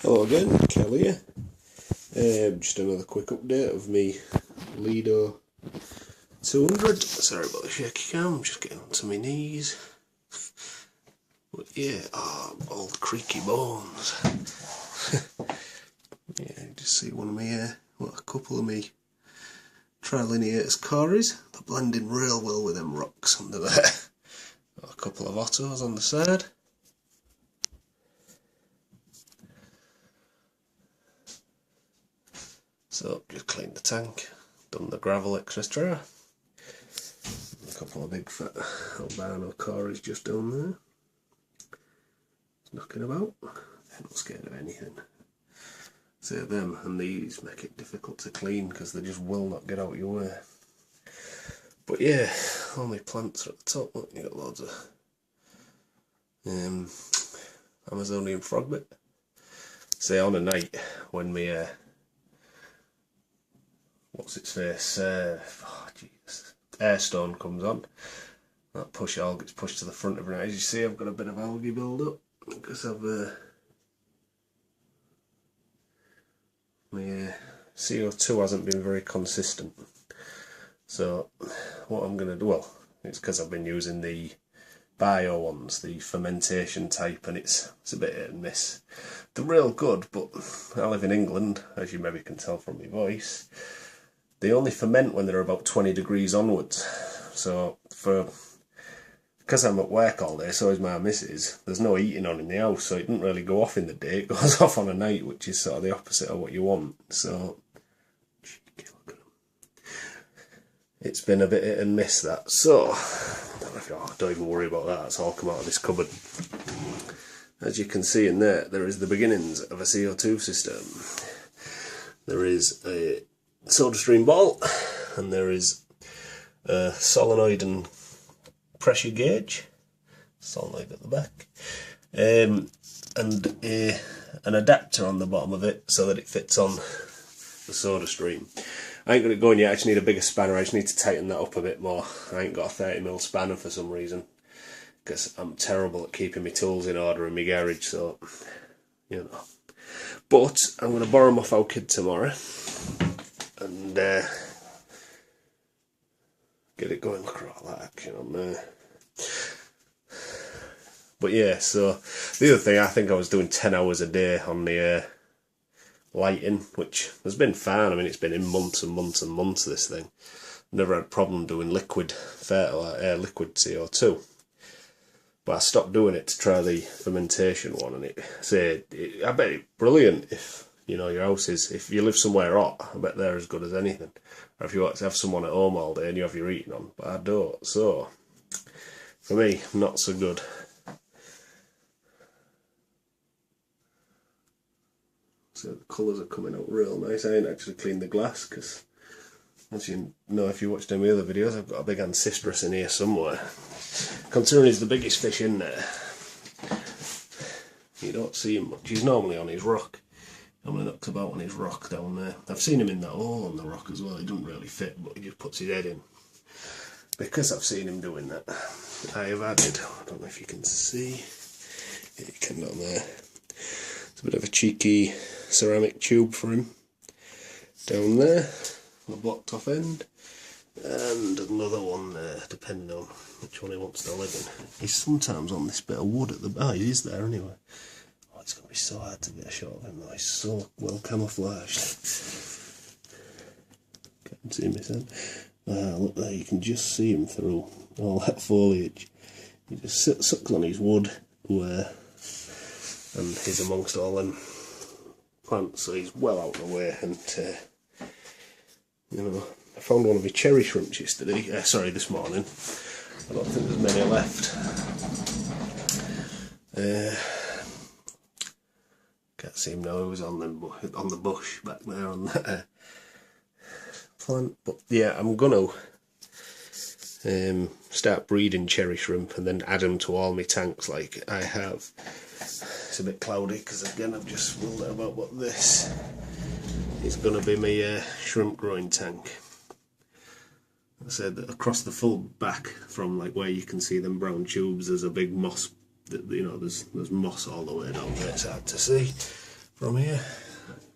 Hello again, Kelly here. Just another quick update of me Lido 200. Sorry about the shaky cam, I'm just getting onto my knees. But yeah, all the creaky bones. Yeah, just see one of me, a couple of me trilineators cories. They're blending real well with them rocks under there. Got a couple of ottos on the side. So, just cleaned the tank, done the gravel, etc. A couple of big fat albino cories just down there. It's knocking about. They're not scared of anything. So them and these make it difficult to clean because they just will not get out of your way. But yeah, all my plants are at the top. Look, you got loads of Amazonian frogbit. Say on a night when me what's its face? Airstone comes on. That push algae gets pushed to the front every night. As you see, I've got a bit of algae build up because I've my CO2 hasn't been very consistent. So what I'm going to do, well, it's because I've been using the bio ones, the fermentation type, and it's a bit hit and miss. They're real good, but I live in England, as you maybe can tell from my voice. They only ferment when they're about 20 degrees onwards. So because I'm at work all day, so is my missus, there's no heating on in the house, so it doesn't really go off in the day, it goes off on a night, which is sort of the opposite of what you want. So it's been a bit hit and miss, that. So don't even worry about that, it's all come out of this cupboard. As you can see in there is the beginnings of a CO2 system. There is a soda stream ball, and there is a solenoid and pressure gauge, solenoid at the back, and an adapter on the bottom of it so that it fits on the soda stream. I ain't got it going yet, I just need a bigger spanner, I just need to tighten that up a bit more. I ain't got a 30mm spanner for some reason, because I'm terrible at keeping my tools in order in my garage, so, you know. But I'm going to borrow them off our kid tomorrow, and get it going. Look at all that action on there. But yeah, so the other thing, I think I was doing 10 hours a day on the lighting, which has been fine. I mean, it's been in months and months and months, this thing. Never had a problem doing liquid liquid CO2. But I stopped doing it to try the fermentation one, and I bet it's brilliant if, you know, your house is, if you live somewhere hot, I bet they're as good as anything. Or if you want to have someone at home all day and you have your eating on, but I don't. So, for me, not so good. So the colours are coming out real nice. I ain't actually cleaned the glass because, as you know if you watched any other videos, I've got a big ancistrus in here somewhere. Considering he's the biggest fish in there, you don't see him much. He's normally on his rock. Normally knocks about on his rock down there. I've seen him in that hole on the rock as well. He doesn't really fit, but he just puts his head in. Because I've seen him doing that, I have added, I don't know if you can see, yeah, you can down there. It's a bit of a cheeky ceramic tube for him down there on the blocked off end, and another one there, depending on which one he wants to live in. He's sometimes on this bit of wood at the back. He is there anyway. Oh, it's going to be so hard to get a shot of him though, he's so well camouflaged. Can't see me then. Look there, you can just see him through all that foliage. He just sucks on his wood where, and he's amongst all them plants, so he's well out of the way. And you know, I found one of his cherry shrimps yesterday. This morning. I don't think there's many left. Can't see him now. He was on the bush back there on that plant. But yeah, I'm gonna start breeding cherry shrimp and then add them to all my tanks like I have. It's a bit cloudy because again I've just found out about what this is going to be my shrimp growing tank. I said that across the full back, from like where you can see them brown tubes, there's a big moss. You know, there's moss all the way down there. It's hard to see, from here.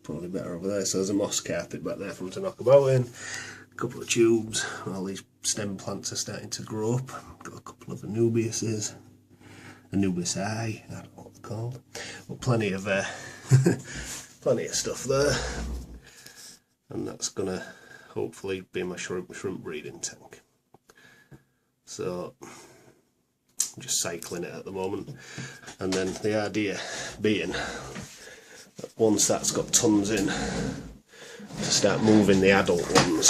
Probably better over there. So there's a moss carpet back there for them to knock about in. A couple of tubes. All these stem plants are starting to grow up. Got a couple of Anubiuses. Anubis I don't know what they're called. But plenty of plenty of stuff there. And that's gonna hopefully be my shrimp breeding tank. So I'm just cycling it at the moment, and then the idea being that once that's got tons in, to start moving the adult ones.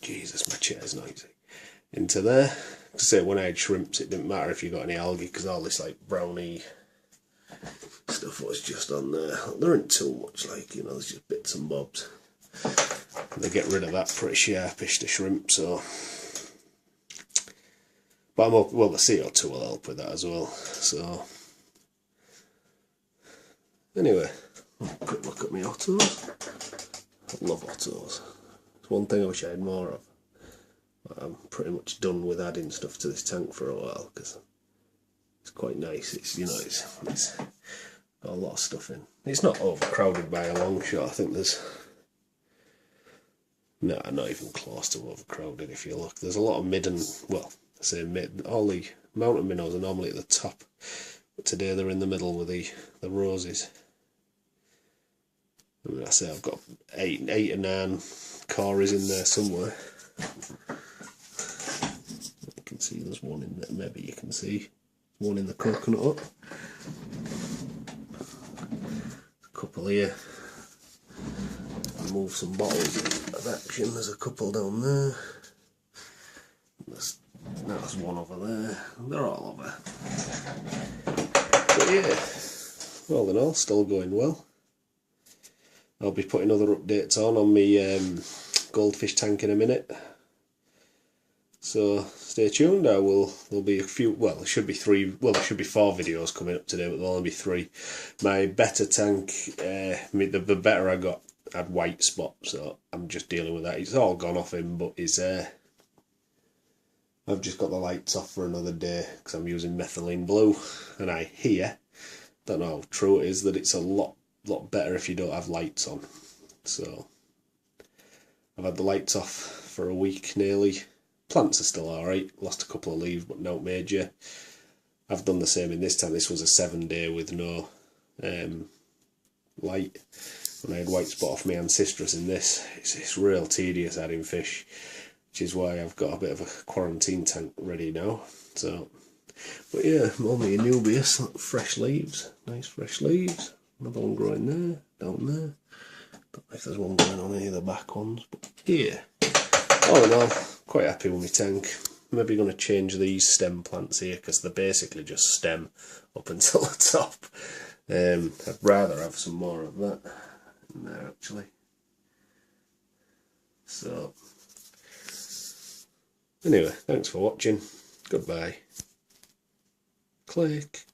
Jesus, my chair's noisy. Into there. To say, when I had shrimps, it didn't matter if you got any algae, because all this like browny stuff was just on there. There isn't too much, like, you know, there's just bits and bobs. They get rid of that pretty sharpish, the shrimp, so. But I'm up, well, the CO2 will help with that as well. So anyway, quick look at my ottos. I love ottos. It's one thing I wish I had more of. I'm pretty much done with adding stuff to this tank for a while, because it's quite nice. It's, you know, it's got a lot of stuff in. It's not overcrowded by a long shot. I think there's not even close to overcrowded. If you look, there's a lot of mid and, well, I say mid. All the mountain minnows are normally at the top, but today they're in the middle with the roses. I mean, I say I've got eight or nine cories in there somewhere. You can see there's one in there. Maybe you can see one in the coconut hut. A couple here. Move some bottles of action. There's a couple down there. There's one over there. They're all over. But yeah, all in all, still going well. I'll be putting other updates on my goldfish tank in a minute. So stay tuned. There'll be a few, well, there should be 4 videos coming up today, but there'll only be 3. My better tank, the better I got, had white spot, so I'm just dealing with that. It's all gone off him, but he's I've just got the lights off for another day because I'm using methylene blue, and I hear, don't know how true it is, that it's a lot better if you don't have lights on. So I've had the lights off for a week nearly. Plants are still alright, lost a couple of leaves but no major. I've done the same in this tank. This was a 7-day with no light. When I had white spot off my ancestors in this, it's real tedious adding fish, which is why I've got a bit of a quarantine tank ready now. So, but yeah, only Anubius, fresh leaves, nice fresh leaves. Another one growing there, down there. Don't know if there's one going on any of the back ones, but yeah. All in all, quite happy with my tank. Maybe going to change these stem plants here because they're basically just stem up until the top. I'd rather have some more of that in there actually. So anyway, thanks for watching. Goodbye. Click.